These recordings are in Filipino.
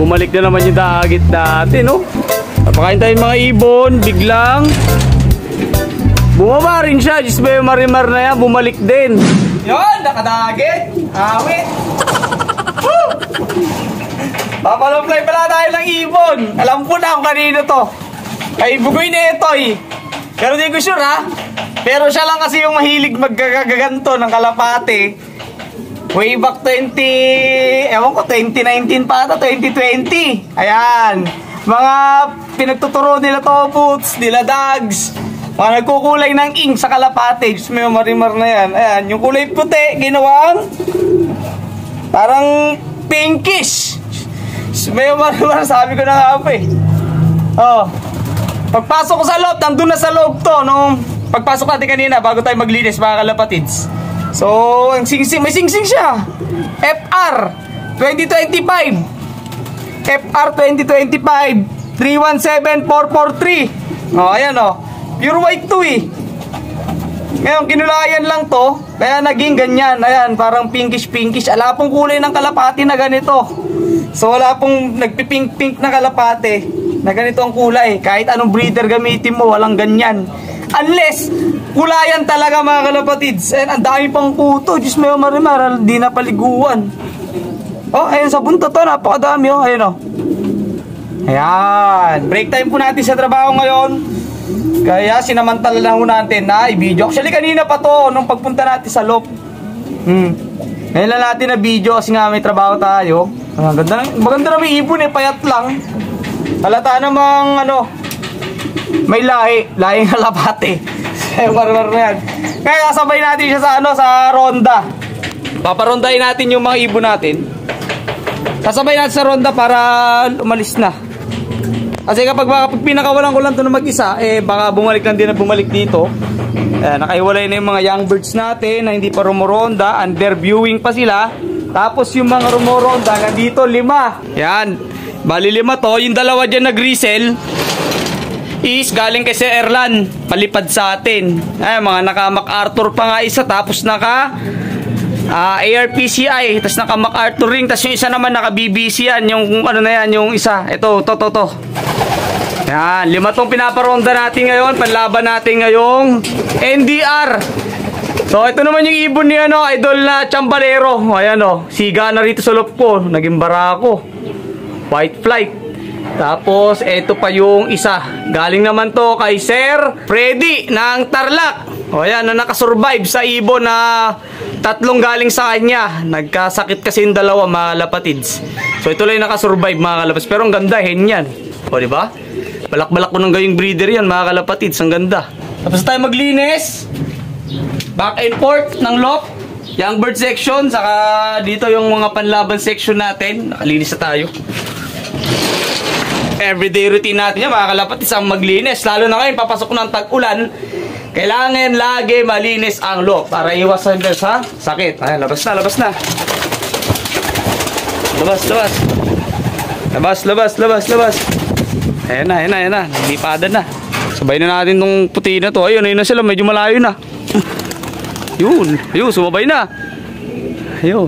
bumalik na naman yung dagit natin, no? Napakain tayo mga ibon, biglang bumaba rin siya. Diyos ba yung marimar na yan, bumalik din. Yun, nakadagit. Awit. Papalumplay pala tayo ng ibon. Alam ko na kung kanino to. Ay, bugoy na ito eh. Pero di ko sure ha. Pero siya lang kasi yung mahilig magkagaganto ng kalapate. Way back 2019 pa ata, 2020. Ayan. Mga pinagtuturo nila toputs, nila dogs. Mga nagkukulay ng ink sa kalapate. Diyos may marimar na yan. Ayan, yung kulay puti, ginawang parang pinkish. Diyos may marimar, sabi ko na nga po eh. Oh. Pagpasok ko sa loob, nandun na sa loob to. Nung pagpasok natin kanina, bago tayo maglinis, mga kalapatids. So, ang singsing, may singsing siya. FR 2025. FR 2025 317443. Oh, ayan oh. Pure white to eh. Ngayon, kinulayan lang to. Kaya naging ganyan. Ayan, parang pinkish-pinkish. Ala pong kulay ng kalapati na ganito. So, wala pong nagpipink-pink na kalapate na ganito ang kulay. Kahit anong breeder gamitin mo, walang ganyan. Unless, kulayan talaga mga kalapatids. Ayan, ang dami pang kuto. Diyos may marimar, di na paliguan. Oh, ayun sa bunto to. Napakadami oh. Ayun oh. Ayan. Break time po natin sa trabaho ngayon. Kaya sinamantala lang ho natin na i-video. Actually kanina pa to nung pagpunta natin sa loob. Ngayon lang natin na video kasi nga may trabaho tayo. Maganda na may ibon eh, payat lang. Halata namang ano, may lahing kalapate. Marmar na yan. Kaya kasabay natin siya sa ano, sa ronda. Paparondahin natin yung mga ibon natin. Kasabay natin sa ronda para umalis na. Kasi kapag pinakawalan ko lang ito na mag-isa, eh baka bumalik lang din na bumalik dito. Nakaiwalay na yung mga young birds natin na hindi pa rumoronda. Under viewing pa sila. Tapos yung mga rumoronda, nandito 5. Yan. Bali 5 to. Yung dalawa dyan na grisel is galing kay Sir Erlan. Palipad sa atin. Ay, mga naka MacArthur pa nga isa. Tapos naka ARPCI. Tapos naka MacArthur ring. Tapos yung isa naman naka BBC yan. Yung ano na yan, yung isa. Ito, to. Yan, 5 tong pinaparonda natin ngayon. Panlaban natin ngayong NDR. So, ito naman yung ibon ni ano, idol na Chambalero. Ayan o, siga na rito sa loob ko. Naging barako. White flight. Tapos, ito pa yung isa. Galing naman to kay Sir Freddy ng Tarlac. O, ayan, na nakasurvive sa ibon na 3 galing sa kanya. Nagkasakit kasi yung dalawa, mga kalapatids. So, ito lang yung nakasurvive, mga kalapatids. Pero ang ganda, hen yan. O, diba? Balak-balak ko ng gayong breeder yan, mga kalapatids. Ang ganda. Tapos tayo maglinis. Back and forth ng loft. Young bird section. Saka dito yung mga panlaban section natin. Nakalinis na tayo. Everyday routine natin yan, mga kalapatids, ang maglinis. Lalo na ngayon, papasok ng tag-ulan. Kailangan lagi malinis ang loft para iwasan sa sakit. Ayan, labas na. Labas. Ayan na. Lipada na. Sabay na natin tong puti na to. Ayun na sila. Medyo malayo na. Yun. Sumabay na. Ayun.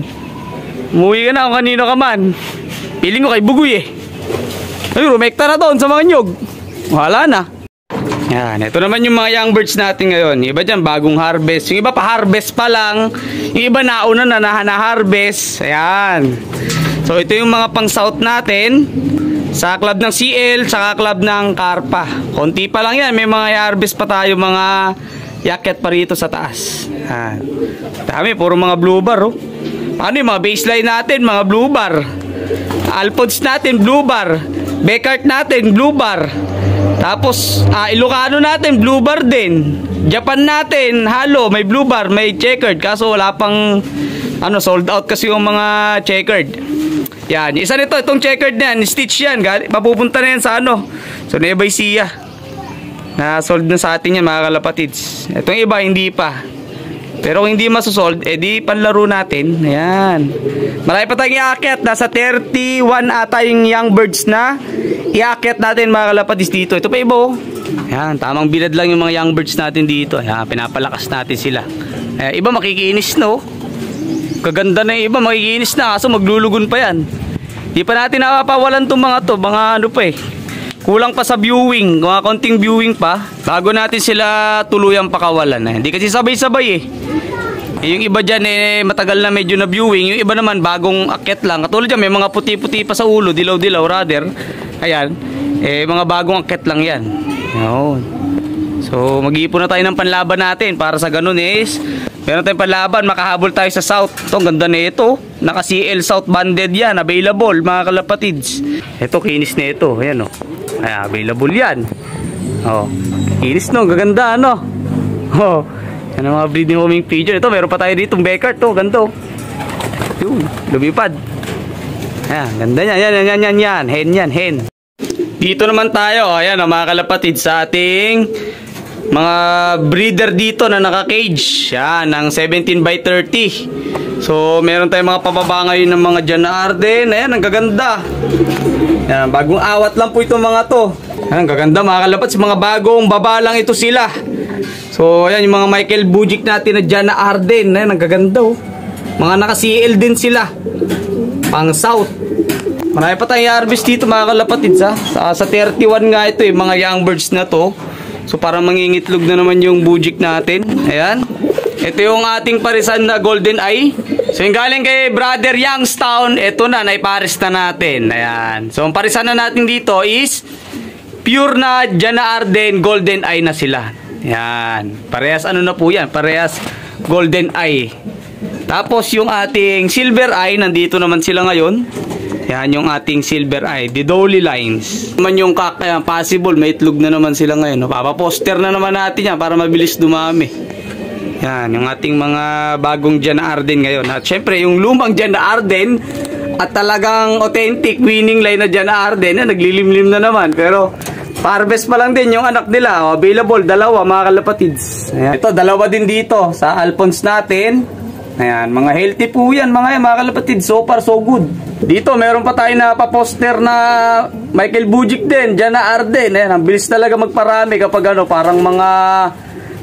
Umuwi ka na kung kanino ka man. Piling ko kay Bugoy eh. Ayun, rumekta na doon sa mga nyog. Wala na. Yan. Ito naman yung mga young birds natin ngayon. Yung iba dyan, bagong harvest. Yung iba pa harvest pa lang. Yung iba nauna na na-harvest. Ayan. So, ito yung mga pang-south natin. Sa club ng CL, saka club ng Carpa. Konti pa lang yan. May mga harvest pa tayo, mga yakyat pa rito sa taas. Yan. Dami, puro mga blue bar. Oh. Paano yung mga baseline natin, mga blue bar. Alpods natin, blue bar. Beckart natin, blue bar. Tapos, Ilocano natin, blue bar din. Japan natin, halo, may blue bar, may checkered. Kaso wala pang, sold out kasi yung mga checkered. Yan, isa nito, itong checkered na yan, stitch yan, papupunta na yan sa so Nueva Ecija. Na sold na sa atin yan, mga kalapatids. Itong iba, hindi pa. Pero kung hindi masosold, di panlaro natin. Ayan. Marami pa tayong iakyat. Nasa 31 ata yung young birds na iakyat natin, mga kalapatids, dito. Ito pa iba. Ayan, tamang bilad lang yung mga young birds natin dito. Ayan, pinapalakas natin sila. Iba makikinis, no? Kaganda na yung iba, makikinis na. Kaso maglulugon pa yan. Di pa natin napapawalan tong mga to. Mga ano pa eh. Kulang pa sa viewing. Mga konting viewing pa. Bago natin sila tuluyang pakawalan. Hindi kasi sabay-sabay eh. Yung iba dyan eh matagal na medyo na viewing. Yung iba naman bagong akyat lang. Katulad dyan may mga puti-puti pa sa ulo. Dilaw-dilaw rather. Ayan. Eh mga bagong akyat lang yan. Yun. So mag-iipon na tayo ng panlaban natin. Para sa ganun is meron tayong panlaban, makahabol tayo sa South. Ito, ang ganda na ito. Naka CL South banded yan, available mga kalapatids. Ito, kinis na ito. Ayan o. Ay, available yan. Oh, kinis no, gaganda ano. Oh, yan ang mga breeding homing pigeon. Ito, meron pa tayo dito, Beckert to, ganito. Yun, lumipad. Ayan, ganda yan, yan. Hen yan, hen. Dito naman tayo, ayan o mga kalapatids sa ating mga breeder dito na naka-cage. Yan, ng 17 by 30. So, meron tayong mga pababa ngayon ng mga Jana Arden. Ayan, ang gaganda. Yan, bagong awat lang po itong mga to. Ayan, ang gaganda mga kalapats. Mga bagong baba lang ito sila. So, ayan, yung mga Michael Bujic natin na Jana Arden. Ayan, ang gaganda oh. Mga naka-CL din sila. Pang South. Marami pa tayong harvest dito mga kalapatids ha. Sa 31 nga ito eh, mga young birds na to. So parang mangingitlog na naman yung Bujic natin. Ayan. Ito yung ating parisan na Golden Eye. So yung galing kay Brother Youngstown, ito na, naiparis na natin. Ayan. So ang parisan na natin dito is pure na Jana Arden Golden Eye na sila. Ayan. Parehas ano na po yan. Parehas Golden Eye. Tapos yung ating Silver Eye, nandito naman sila ngayon. Yan yung ating Silver Eye, the Dolly Lines. Naman yung possible, may itlog na naman sila ngayon. Papaposter na naman natin yan para mabilis dumami. Yan, yung ating mga bagong Jana Arden ngayon. At syempre, yung lumang Jana Arden at talagang authentic winning line na Jana Arden, naglilimlim na naman. Pero, harvest pa lang din yung anak nila. Available, dalawa mga kalapatids. Ayan. Ito, dalawa din dito sa Alphonse natin. Ayan, mga healthy po yan mga kalapatid. So far so good. Dito meron pa tayo na pa-poster na Michael Bujic din, Jana Arden. Ayan, ang bilis talaga magparami kapag ano, parang mga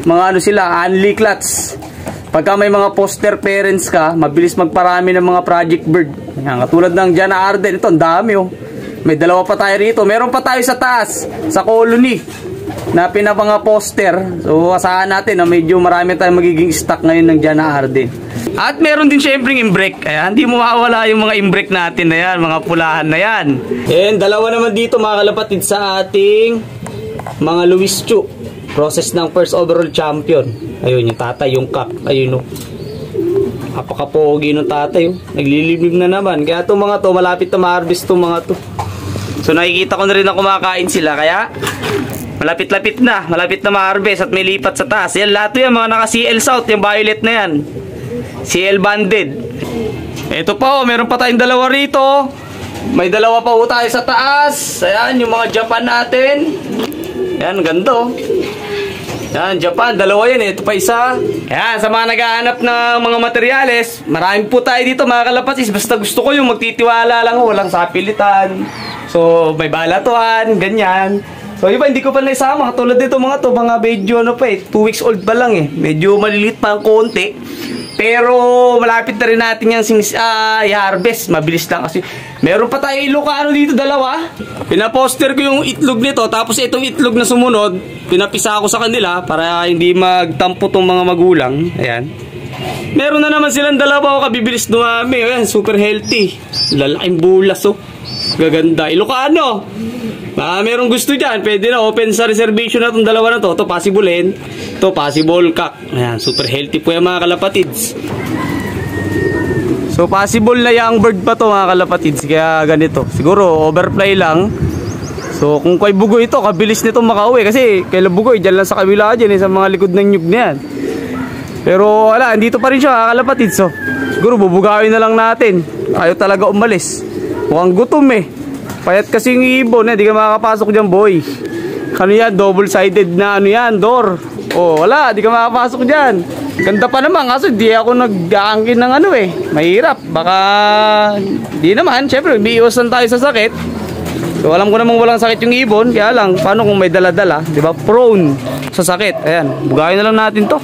ano sila, unli clats. Pagka may mga poster parents ka, mabilis magparami ng mga project bird. Ayan, katulad ng Jana Arden, ito ang dami oh. May dalawa pa tayo rito. Meron pa tayo sa taas, sa colony na pinapanga poster. So asahan natin na medyo marami tayong magiging stock ngayon ng Jana Arden. At meron din syempre imbrek. Ayan, hindi mo mawawala yung mga imbrek natin na yan, mga pulahan na yan. And dalawa naman dito mga kalapatid sa ating mga Louis Chu. Process ng first overall champion. Ayun yung tatay, yung cock. Ayun o. Napakapogi ng tatay o. Naglilibig na naman. Kaya itong mga to, malapit na ma-harvest itong mga to. So nakikita ko na rin na kumakain sila. Kaya malapit-lapit na. Malapit na ma-harvest at may lipat sa taas. Yan lahat yan, mga naka-CL South. Yung violet na yan. CL banded. Ito pa oh, meron pa tayong dalawa rito. May dalawa pa po tayo sa taas. Ayan, yung mga Japan natin. Ayan, ganda oh. Ayan, Japan, dalawa yan. Ito pa isa. Ayan, sa mga naghahanap ng mga materyales, marami po tayo dito mga kalapatis. Basta gusto ko yung magtitiwala lang, walang sapilitan. So, may balatuan, ganyan. So, iba, hindi ko pa naisama. Tulad dito mga to, mga medyo ano pa eh, 2 weeks old pa lang eh. Medyo maliliit pa ang konti. Pero malapit na rin natin yung i-harvest. Mabilis lang kasi. Meron pa tayo Ilocano dito, dalawa. Pinaposter ko yung itlog nito. Tapos itong itlog na sumunod, pinapisa ko sa kanila para hindi magtampo tong mga magulang. Ayan. Meron na naman silang dalawa o kabibilis dumami. Ayan, super healthy. Lalaking bulas oh. Gaganda. Ilocano. Merong gusto dyan. Pwede na open sa reservation na itong dalawa na to. Ito possible hen. Ito possible cock. Ayan, super healthy po yung mga kalapatids. So possible na young bird pa to mga kalapatids. Kaya ganito. Siguro overfly lang. So kung kay Bugoy ito, kabilis nito makauwi. Kasi kay Bugoy, dyan lang sa kabila dyan. Sa mga likod ng nyug na yan. Pero wala, andito pa rin siya mga kalapatids. So siguro bubugawin na lang natin. Ayaw talaga umalis. Mukhang gutom eh. Payat kasi yung ibon eh, di ka makakapasok dyan boy. Ano yan, double-sided na ano yan, door. Oh, wala, di ka makakapasok dyan. Ganda pa naman, kaso di ako nag-aangkin ng ano eh. Mahirap, baka di naman, syempre, biiwasan tayo sa sakit. So alam ko namang walang sakit yung ibon, kaya lang, paano kung may dala-dala, di ba, prone sa sakit. Ayan, bugayin na lang natin to.